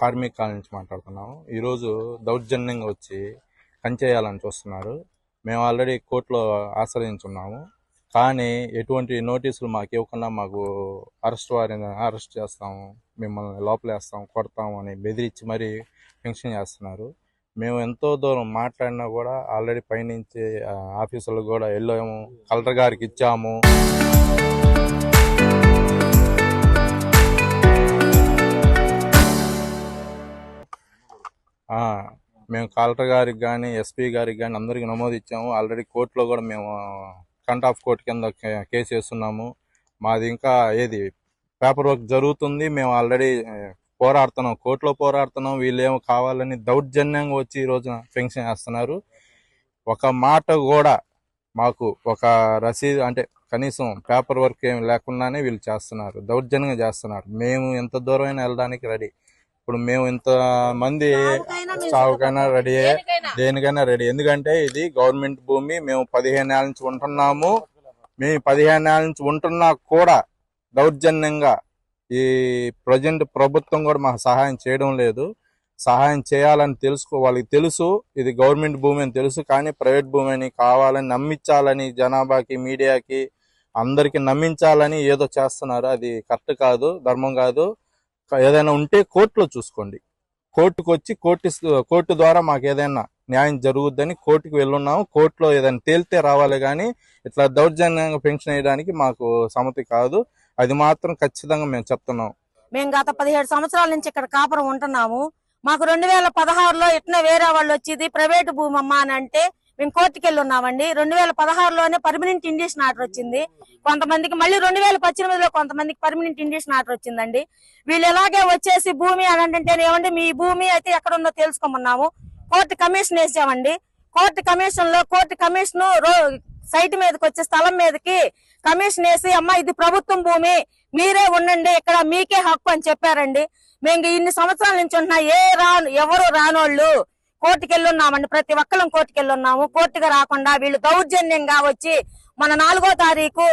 కార్మిక కాలనీ నుంచి మాట్లాడుతున్నాము. ఈరోజు దౌర్జన్యంగా వచ్చి కంచేయాలని చూస్తున్నారు. మేము ఆల్రెడీ కోర్టులో ఆశ్రయించున్నాము. కానీ ఎటువంటి నోటీసులు మాకు ఇవ్వకుండా మాకు వారిని అరెస్ట్ చేస్తాము, మిమ్మల్ని లోపలేస్తాము, కొడతాము అని బెదిరించి మరీ ఫంక్షన్ చేస్తున్నారు. మేము ఎంతో దూరం మాట్లాడినా కూడా ఆల్రెడీ పైనుంచి ఆఫీసులకు కూడా వెళ్ళాము, కలెక్టర్ గారికి ఇచ్చాము. మేము కలెక్టర్ గారికి కానీ ఎస్పీ గారికి కానీ అందరికీ నమోదు ఇచ్చాము. ఆల్రెడీ కోర్టులో కూడా మేము కంట్ ఆఫ్ కోర్టు కింద కేసు వేస్తున్నాము. మాది ఇంకా పేపర్ వర్క్ జరుగుతుంది. మేము ఆల్రెడీ పోరాడుతున్నాం, కోర్టులో పోరాడుతున్నాం. వీళ్ళేమో కావాలని దౌర్జన్యంగా వచ్చి ఈ రోజున ఫెన్షన్ చేస్తున్నారు. ఒక మాట కూడా మాకు ఒక రసీదు అంటే కనీసం పేపర్ వర్క్ ఏమి లేకుండానే వీళ్ళు చేస్తున్నారు, దౌర్జన్యంగా చేస్తున్నారు. మేము ఎంత దూరమైనా వెళ్ళడానికి రెడీ. ఇప్పుడు మేము ఇంతమంది చావుకైనా రెడీ, దేనికైనా రెడీ. ఎందుకంటే ఇది గవర్నమెంట్ భూమి. మేము 15 ఏళ్ళ నుంచి ఉంటున్నాము. మేము 15 ఏళ్ళ నుంచి ఉంటున్నా కూడా దౌర్జన్యంగా ఈ ప్రజెంట్ ప్రభుత్వం కూడా మాకు సహాయం చేయడం లేదు. సహాయం చేయాలని వాళ్ళకి తెలుసు ఇది గవర్నమెంట్ భూమి అని తెలుసు. కానీ ప్రైవేట్ భూమి అని కావాలని నమ్మించాలని జనాభాకి, మీడియాకి అందరికి నమ్మించాలని ఏదో చేస్తున్నారు. అది కరెక్ట్ కాదు, ధర్మం కాదు. ఏదైనా ఉంటే కోర్టులో చూసుకోండి. కోర్టుకు వచ్చి కోర్టు ద్వారా మాకు ఏదైనా న్యాయం జరుగుద్దని కోర్టుకు వెళ్ళున్నాము. కోర్టులో ఏదైనా తేలితే రావాలి, కానీ ఇట్లా దౌర్జన్యంగా పెన్షన్ వేయడానికి మాకు సమ్మతి కాదు. అది మాత్రం ఖచ్చితంగా మేము చెప్తున్నాం. మేము గత 17 సంవత్సరాల నుంచి ఇక్కడ కాపురం ఉంటున్నాము. మాకు 2016లో ఇట్లా వేరే వాళ్ళు వచ్చేది ప్రైవేట్ భూమి అమ్మా అని అంటే మేము కోర్టుకి వెళ్ళి ఉన్నామండి. 2016లోనే పర్మనెంట్ ఇండిషన్ ఆర్డర్ వచ్చింది. కొంతమందికి మళ్ళీ 2018లో కొంతమందికి పర్మనెంట్ ఇండిషన్ ఆర్డర్ వచ్చిందండి. వీళ్ళు ఎలాగే వచ్చేసి భూమి అని అంటే ఏమంటే మీ భూమి అయితే ఎక్కడ ఉందో తెలుసుకోమన్నాము. కోర్టు కమిషన్ వేసామండి. కోర్టు కమిషన్ సైట్ మీదకి వచ్చే స్థలం మీదకి కమిషన్ వేసి అమ్మా ఇది ప్రభుత్వం భూమి, మీరే ఉండండి, ఇక్కడ మీకే హక్కు అని చెప్పారండి. మేము ఇన్ని సంవత్సరాల నుంచి ఉంటున్నా ఎవరు రానోళ్ళు కోర్టుకి వెళ్ళున్నామండి. ప్రతి ఒక్కరం కోర్టుకి వెళ్ళున్నాము. కోర్టుగా రాకుండా వీళ్ళు దౌర్జన్యంగా వచ్చి మన 4వ తారీఖు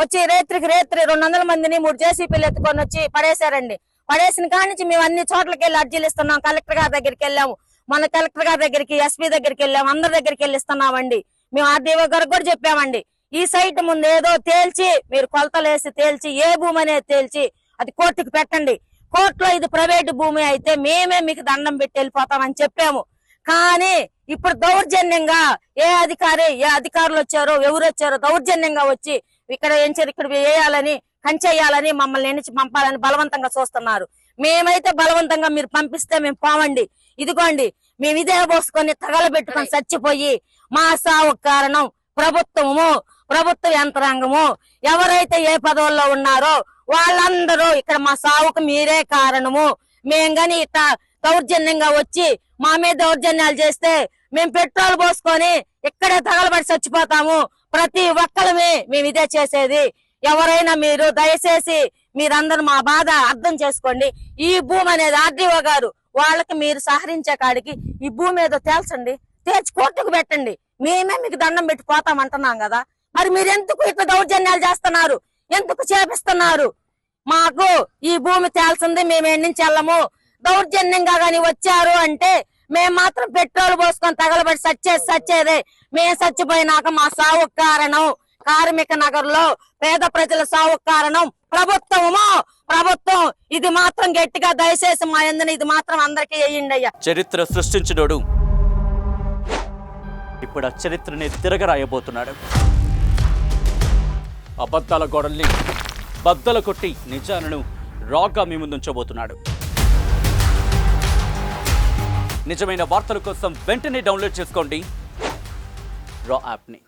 వచ్చి రేత్రికి 200 మందిని 3 జేసీపీలు ఎత్తుకొని వచ్చి పడేశారండి. పడేసిన కాడి నుంచి మేము అన్ని చోట్లకి వెళ్ళి అర్జీలు ఇస్తున్నాం. కలెక్టర్ గారి దగ్గరికి వెళ్ళాము, మన కలెక్టర్ గారి దగ్గరికి, ఎస్పీ దగ్గరికి వెళ్ళాము, అందరి దగ్గరికి వెళ్ళి ఇస్తున్నామండి. మేము ఆర్డీఓ గారికి కూడా చెప్పామండి, ఈ సైట్ ముందు ఏదో తేల్చి మీరు కొలతలేసి తేల్చి ఏ భూమి అనేది తేల్చి అది కోర్టుకు పెట్టండి. కోర్టులో ఇది ప్రైవేట్ భూమి అయితే మేమే మీకు దండం పెట్టి వెళ్ళిపోతామని చెప్పాము. కానీ ఇప్పుడు దౌర్జన్యంగా ఏ అధికారులు వచ్చారో ఎవరు వచ్చారో దౌర్జన్యంగా వచ్చి ఇక్కడ వేయాలని కంచేయాలని మమ్మల్ని ఎన్నిచి పంపాలని బలవంతంగా చూస్తున్నారు. మేమైతే బలవంతంగా మీరు పంపిస్తే మేము పోవండి. ఇదిగోండి మేము ఇదే పోసుకొని తగలబెట్టుకొని చచ్చిపోయి మా సావు కారణం ప్రభుత్వ యంత్రాంగము ఎవరైతే ఏ పదవుల్లో ఉన్నారో వాళ్ళందరూ ఇక్కడ మా సావుకు మీరే కారణము. మేం గాని ఇట్లా దౌర్జన్యంగా వచ్చి మా మీద దౌర్జన్యాలు చేస్తే మేము పెట్రోల్ పోసుకొని ఇక్కడే తగలబడి చచ్చిపోతాము. ప్రతి ఒక్కరమే మేము ఇదే చేసేది. ఎవరైనా మీరు దయచేసి మీరందరూ మా బాధ అర్థం చేసుకోండి. ఈ భూమి అనేది ఆర్డీఓ గారు వాళ్ళకి మీరు సహకరించే కాడికి ఈ భూమి ఏదో తేల్చండి, తేల్చి కోర్టుకు పెట్టండి. మేమే మీకు దండం పెట్టి పోతామంటున్నాం కదా. మరి మీరు ఎందుకు ఇట్లా దౌర్జన్యాలు చేస్తున్నారు, ఎందుకు చేపిస్తున్నారు? మాకు ఈ భూమి తేల్చింది, మేము ఎన్ని నుంచి వెళ్ళము. దౌర్జన్యంగా గాని వచ్చారు అంటే మేము మాత్రం పెట్రోల్ పోసుకొని తగలబడి సచ్చేదే. మేము చచ్చిపోయినాక మా సావు కారణం కార్మిక నగర్ లో పేద ప్రజల సావు కారణం ప్రభుత్వం. ఇది మాత్రం గట్టిగా దయచేసి మా ఎందున ఇది మాత్రం అందరికీ వేయండి అయ్యా. చరిత్ర సృష్టించినోడు ఇప్పుడు ఆ చరిత్రని తిరగరాయబోతున్నాడు. అబద్ధాల గోడల్ని బద్దలు కొట్టి నిజాలను రాగా మీ ముందుంచబోతున్నాడు. నిజమైన వార్తల కోసం వెంటనే డౌన్లోడ్ చేసుకోండి రా యాప్ని.